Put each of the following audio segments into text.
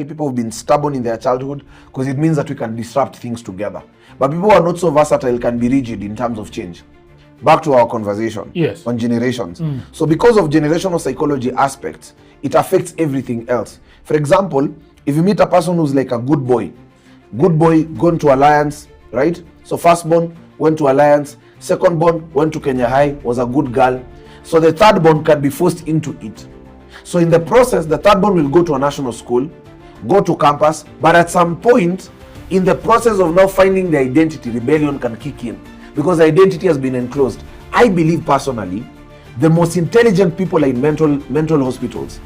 people who've been stubborn in their childhood, because it means that we can disrupt things together. But people who are not so versatile can be rigid in terms of change. Back to our conversation on generations. So because of generational psychology aspects, it affects everything else. For example, if you meet a person who's like a good boy gone to Alliance, right? So firstborn went to Alliance, secondborn went to Kenya High, was a good girl. So the thirdborn can be forced into it. So in the process, the thirdborn will go to a national school, go to campus, but at some point, in the process of now finding the identity, rebellion can kick in because the identity has been enclosed. I believe personally, the most intelligent people are in mental hospitals.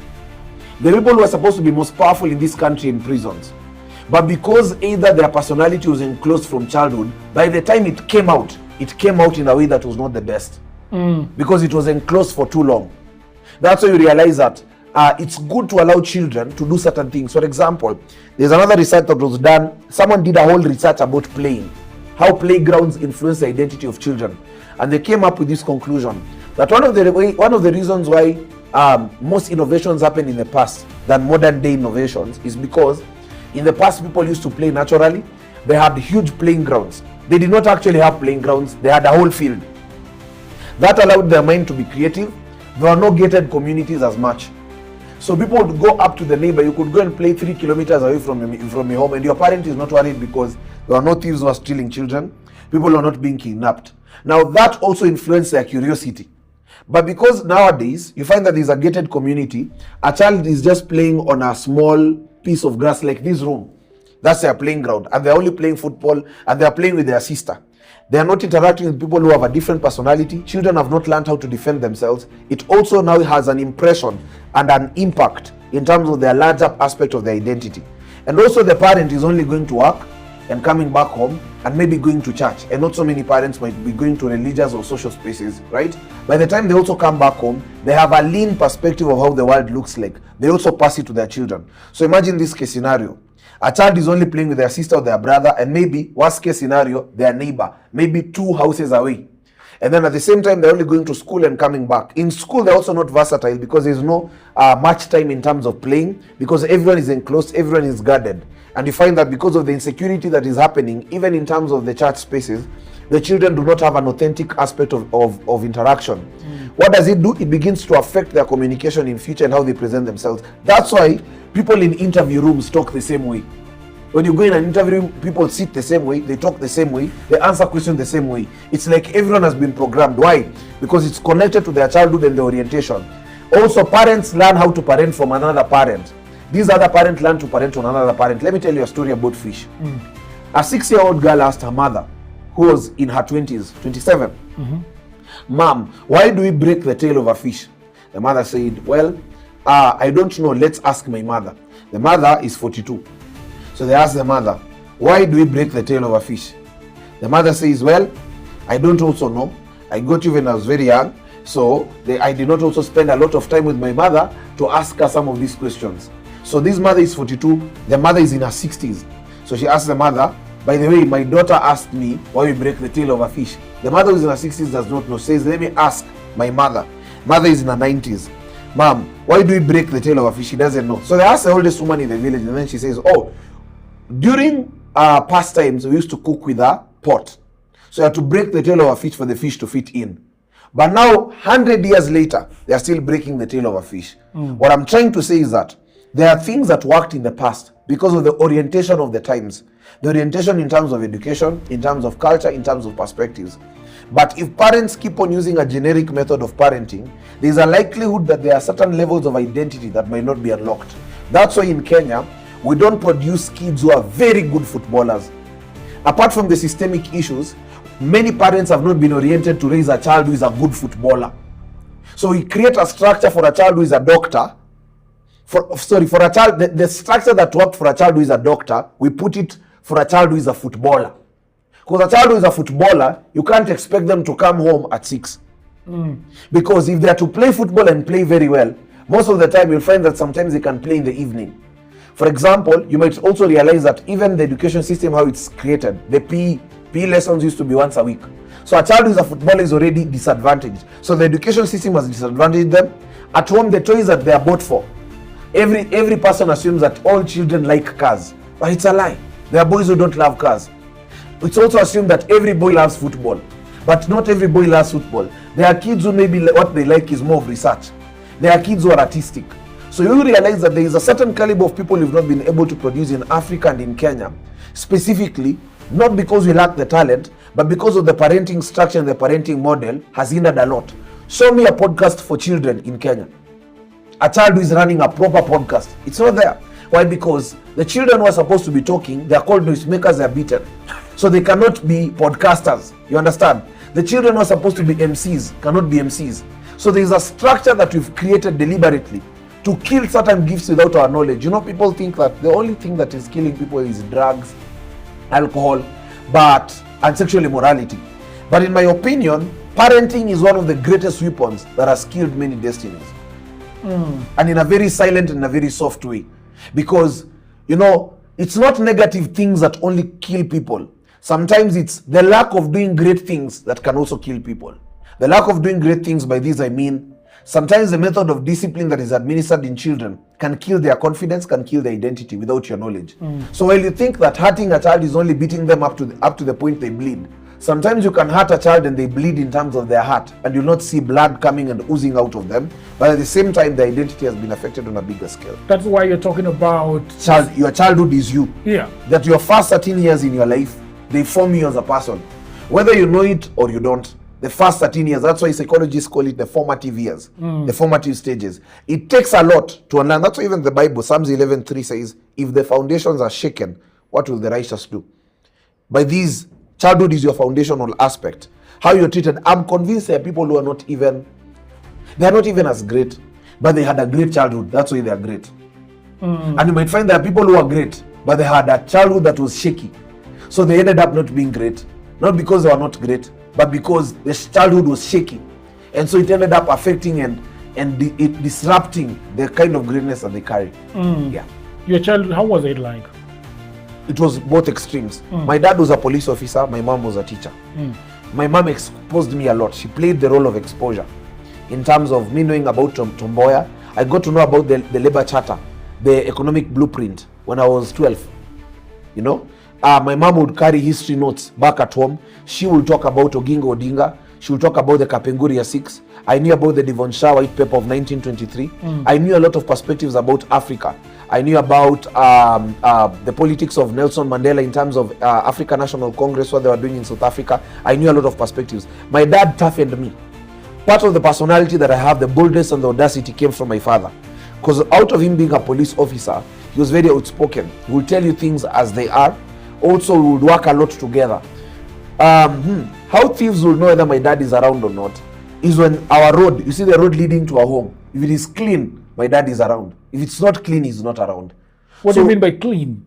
The people who are supposed to be most powerful in this country in prisons. But because either their personality was enclosed from childhood, by the time it came out in a way that was not the best. Because it was enclosed for too long. That's why you realize that it's good to allow children to do certain things. For example, there's another research that was done. Someone did a whole research about playing, how playgrounds influence the identity of children. And they came up with this conclusion that one of the reasons why most innovations happen in the past than modern day innovations is because in the past people used to play naturally. They had huge playing grounds. They did not actually have playing grounds. They had a whole field. That allowed their mind to be creative. There were no gated communities as much. So people would go up to the neighbor. You could go and play 3 kilometers away from your home, and your parent is not worried because there are no thieves who are stealing children. People are not being kidnapped. Now that also influenced their curiosity. But because nowadays you find that there's a gated community, a child is just playing on a small piece of grass like this room. That's their playing ground, and they're only playing football, and they're playing with their sister. They are not interacting with people who have a different personality. Children have not learned how to defend themselves. It also now has an impression and an impact in terms of their larger aspect of their identity. And also the parent is only going to work and coming back home and maybe going to church. And not so many parents might be going to religious or social spaces, right? By the time they also come back home, they have a lean perspective of how the world looks like. They also pass it to their children. So imagine this case scenario. A child is only playing with their sister or their brother, and maybe, worst case scenario, their neighbor, maybe 2 houses away. And then at the same time, they're only going to school and coming back. In school, they're also not versatile because there's no much time in terms of playing, because everyone is enclosed, everyone is guarded. And you find that because of the insecurity that is happening, even in terms of the church spaces, the children do not have an authentic aspect of interaction. What does it do? It begins to affect their communication in future and how they present themselves. That's why people in interview rooms talk the same way. When you go in an interview room, people sit the same way, they talk the same way, they answer questions the same way. It's like everyone has been programmed. Why? Because it's connected to their childhood and their orientation. Also, parents learn how to parent from another parent. These other parents learn to parent from another parent. Let me tell you a story about fish. A 6-year-old girl asked her mother, who was in her 20s, 27, Mom, why do we break the tail of a fish? The mother said, well, I don't know, let's ask my mother. The mother is 42. So they asked the mother, why do we break the tail of a fish? The mother says, well, I don't also know. I got you when I was very young. So I did not also spend a lot of time with my mother to ask her some of these questions. So this mother is 42. The mother is in her 60s. So she asked the mother, by the way, my daughter asked me why we break the tail of a fish. The mother who is in her 60s does not know. Says, let me ask my mother. Mother is in her 90s. Mom, why do we break the tail of a fish? She doesn't know. So they ask the oldest woman in the village, and then she says, oh, during past times, we used to cook with a pot. So you have to break the tail of a fish for the fish to fit in. But now, 100 years later, they are still breaking the tail of a fish. What I'm trying to say is that there are things that worked in the past because of the orientation of the times. The orientation in terms of education, in terms of culture, in terms of perspectives. But if parents keep on using a generic method of parenting, there is a likelihood that there are certain levels of identity that might not be unlocked. That's why in Kenya, we don't produce kids who are very good footballers. Apart from the systemic issues, many parents have not been oriented to raise a child who is a good footballer. So we create a structure for a child who is a doctor. For a child, the structure that worked for a child who is a doctor, we put it for a child who is a footballer. Because a child who is a footballer, you can't expect them to come home at 6. Because if they are to play football and play very well, most of the time you'll find that sometimes they can play in the evening. For example, you might also realize that even the education system, how it's created, the PE lessons used to be once a week. So a child who is a footballer is already disadvantaged. So the education system has disadvantaged them. At home, the toys that they are bought for Every person assumes that all children like cars, but it's a lie. There are boys who don't love cars. It's also assumed that every boy loves football, but not every boy loves football. There are kids who maybe what they like is more of research. There are kids who are artistic. So you realize that there is a certain caliber of people you've not been able to produce in Africa and in Kenya, specifically, not because we lack the talent, but because of the parenting structure and the parenting model has hindered a lot. Show me a podcast for children in Kenya. A child who is running a proper podcast. It's not there. Why? Because the children who are supposed to be talking, they are called noisemakers, they are beaten. So they cannot be podcasters. You understand? The children who are supposed to be MCs cannot be MCs. So there is a structure that we've created deliberately to kill certain gifts without our knowledge. You know, people think that the only thing that is killing people is drugs, alcohol, and sexual immorality. But in my opinion, parenting is one of the greatest weapons that has killed many destinies. And in a very silent and a very soft way. Because, you know, it's not negative things that only kill people. Sometimes it's the lack of doing great things that can also kill people. The lack of doing great things, by this I mean, sometimes the method of discipline that is administered in children can kill their confidence, can kill their identity without your knowledge. So while you think that hurting a child is only beating them up to the point they bleed, sometimes you can hurt a child and they bleed in terms of their heart, and you'll not see blood coming and oozing out of them, but at the same time their identity has been affected on a bigger scale. That's why you're talking about your childhood is you. Yeah. That your first 13 years in your life, they form you as a person. Whether you know it or you don't. The first 13 years, that's why psychologists call it the formative years, the formative stages. It takes a lot to unlearn. That's why even the Bible, Psalms 11:3 says, if the foundations are shaken, what will the righteous do? By these, childhood is your foundational aspect. How you're treated. I'm convinced there are people who are not even as great, but they had a great childhood. That's why they are great. And you might find there are people who are great, but they had a childhood that was shaky. So they ended up not being great. Not because they were not great, but because the childhood was shaky. And so it ended up affecting and disrupting the kind of greatness that they carry. Yeah. Your childhood, how was it like? It was both extremes. My dad was a police officer, my mom was a teacher. My mom exposed me a lot. She played the role of exposure in terms of me knowing about Tom Mboya. I got to know about the labor charter, the economic blueprint when I was 12. You know, my mom would carry history notes back at home. She would talk about Oginga Odinga. She would talk about the Kapenguria 6. I knew about the Devon Shah White Paper of 1923. I knew a lot of perspectives about Africa. I knew about the politics of Nelson Mandela in terms of African National Congress, what they were doing in South Africa. I knew a lot of perspectives. My dad toughened me. Part of the personality that I have, the boldness and the audacity, came from my father. Because out of him being a police officer, he was very outspoken. He would tell you things as they are. Also, we would work a lot together. How thieves will know whether my dad is around or not is when our road, you see the road leading to our home, if it is clean, my dad is around. If it's not clean, he's not around. What do you mean by clean?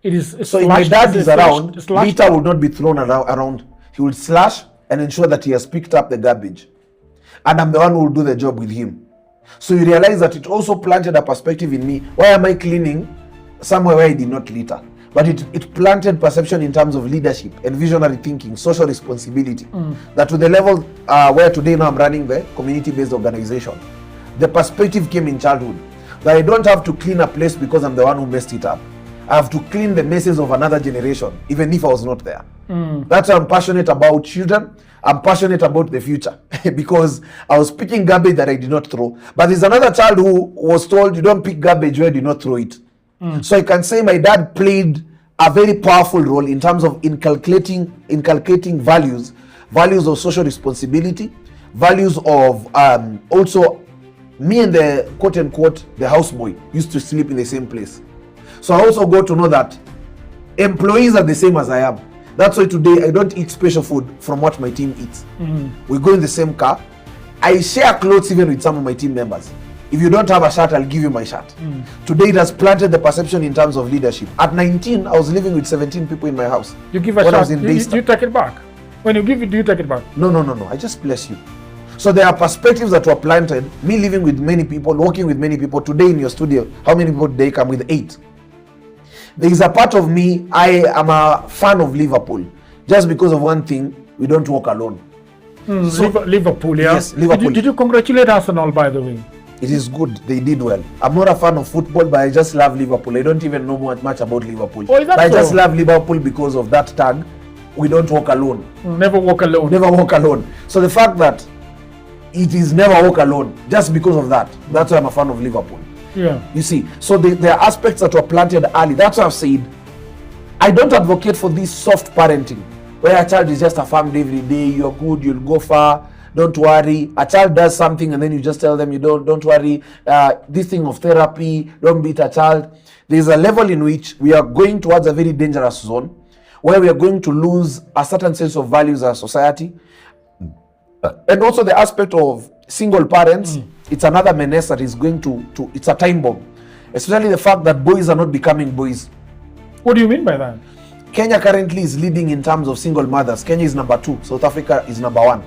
It is so if my dad is around, litter will not be thrown around. He will slash and ensure that he has picked up the garbage. And I'm the one who will do the job with him. So you realize that it also planted a perspective in me. Why am I cleaning somewhere where I did not litter? But it planted perception in terms of leadership and visionary thinking, social responsibility. That to the level where today now I'm running the community-based organization, the perspective came in childhood. That I don't have to clean a place because I'm the one who messed it up. I have to clean the messes of another generation, even if I was not there. That's why I'm passionate about children. I'm passionate about the future because I was picking garbage that I did not throw. But there's another child who was told, you don't pick garbage where you did not throw it. So I can say my dad played a very powerful role in terms of inculcating values of social responsibility, values of also me and the quote unquote the houseboy used to sleep in the same place. So I also got to know that employees are the same as I am. That's why today I don't eat special food from what my team eats. We go in the same car. I share clothes even with some of my team members. If you don't have a shirt, I'll give you my shirt. Today it has planted the perception in terms of leadership. At 19, I was living with 17 people in my house. You give a shirt, you take it back. When you give it, do you take it back? No. I just bless you. So there are perspectives that were planted. Me living with many people, working with many people. Today in your studio, how many people today come with? 8. There is a part of me, I am a fan of Liverpool. Just because of one thing, we don't walk alone. So, Liverpool, yeah? Yes, Liverpool. Did you congratulate Arsenal, by the way? It is good. They did well. I'm not a fan of football, but I just love Liverpool. I don't even know much about Liverpool. Oh, is that but I so? just love Liverpool because of that tag. We don't walk alone. Never walk alone. Never walk alone. So the fact that it is never walk alone, just because of that, that's why I'm a fan of Liverpool. Yeah. You see, so there are aspects that were planted early. That's why I've said, I don't advocate for this soft parenting, where a child is just affirmed every day, you're good, you'll go far, don't worry. A child does something and then you just tell them, you don't worry. This thing of therapy, don't beat a child. There's a level in which we are going towards a very dangerous zone, where we are going to lose a certain sense of values as a society. And also the aspect of single parents, it's another menace that is going to it's a time bomb. Especially the fact that boys are not becoming boys. What do you mean by that? Kenya currently is leading in terms of single mothers. Kenya is number 2. South Africa is number 1.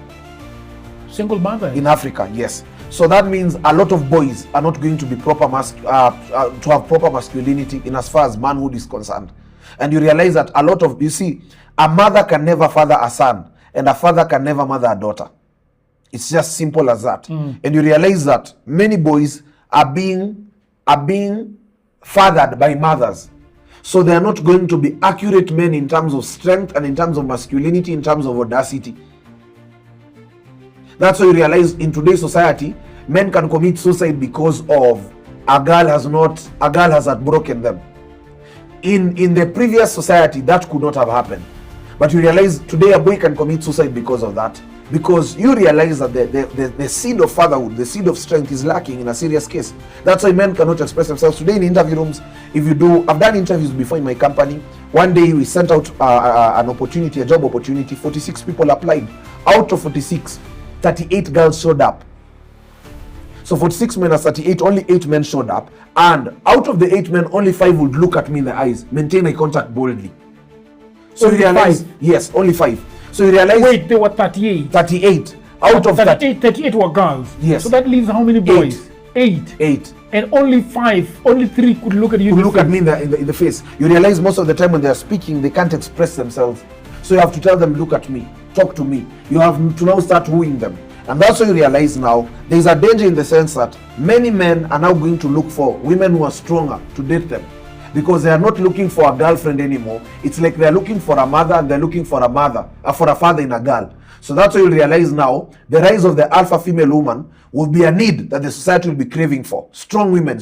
Single mother? In Africa, yes. So that means a lot of boys are not going to be to have proper masculinity in as far as manhood is concerned. And you realize that you see, a mother can never father a son, and a father can never mother a daughter. It's just simple as that. And you realize that many boys are being fathered by mothers. So they are not going to be accurate men in terms of strength and in terms of masculinity, in terms of audacity. That's why you realize in today's society, men can commit suicide because of a girl has broken them. In the previous society, that could not have happened. But you realize today a boy can commit suicide because of that. Because you realize that the seed of fatherhood, the seed of strength is lacking in a serious case. That's why men cannot express themselves. Today in interview rooms, I've done interviews before in my company. One day we sent out a job opportunity, 46 people applied. Out of 46, 38 girls showed up. So 46 men as 38, only 8 men showed up. And out of the 8 men, only 5 would look at me in the eyes, maintain eye contact boldly. So only you realize, 5? Yes, only 5. So you realize... Wait, there were 38? 38. Out of 38 were girls? Yes. So that leaves how many boys? 8. And only 3 could look at you look at me in the face. You realize most of the time when they are speaking, they can't express themselves. So you have to tell them, look at me, talk to me. You have to now start wooing them. And that's why you realize now, there's a danger in the sense that many men are now going to look for women who are stronger to date them. Because they are not looking for a girlfriend anymore. It's like they're looking for a mother and they're looking for a father in a girl. So that's why you realize now, the rise of the alpha female woman will be a need that the society will be craving for. Strong women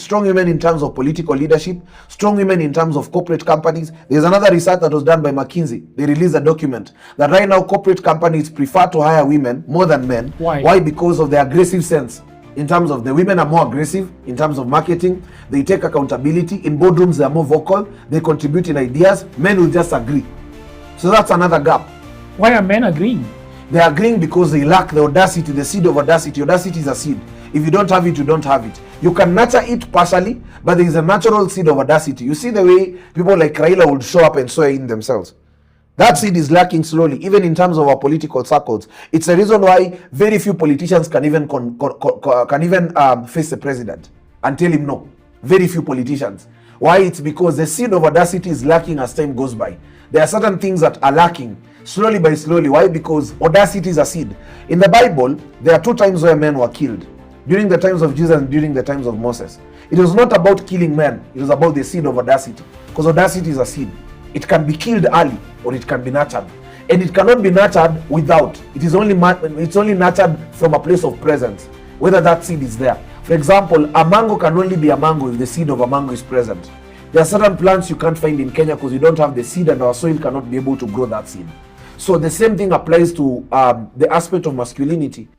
in terms of political leadership, strong women in terms of corporate companies. There's another research that was done by McKinsey. They released a document that right now corporate companies prefer to hire women more than men. Why? Because of the aggressive sense. In terms of the women are more aggressive, in terms of marketing, they take accountability. In boardrooms, they are more vocal, they contribute in ideas. Men will just agree. So that's another gap. Why are men agreeing? They are agreeing because they lack the audacity, the seed of audacity. Audacity is a seed. If you don't have it, you don't have it. You can nurture it partially, but there is a natural seed of audacity. You see the way people like Raila would show up and swear in themselves. That seed is lacking slowly, even in terms of our political circles. It's the reason why very few politicians can even face the president and tell him no. Very few politicians. Why? It's because the seed of audacity is lacking as time goes by. There are certain things that are lacking slowly by slowly. Why? Because audacity is a seed. In the Bible, there are 2 times where men were killed. During the times of Jesus and during the times of Moses. It was not about killing men. It was about the seed of audacity. Because audacity is a seed. It can be killed early or it can be nurtured. And it cannot be nurtured without. It's only nurtured from a place of presence, whether that seed is there. For example, a mango can only be a mango if the seed of a mango is present. There are certain plants you can't find in Kenya because you don't have the seed and our soil cannot be able to grow that seed. So the same thing applies to the aspect of masculinity.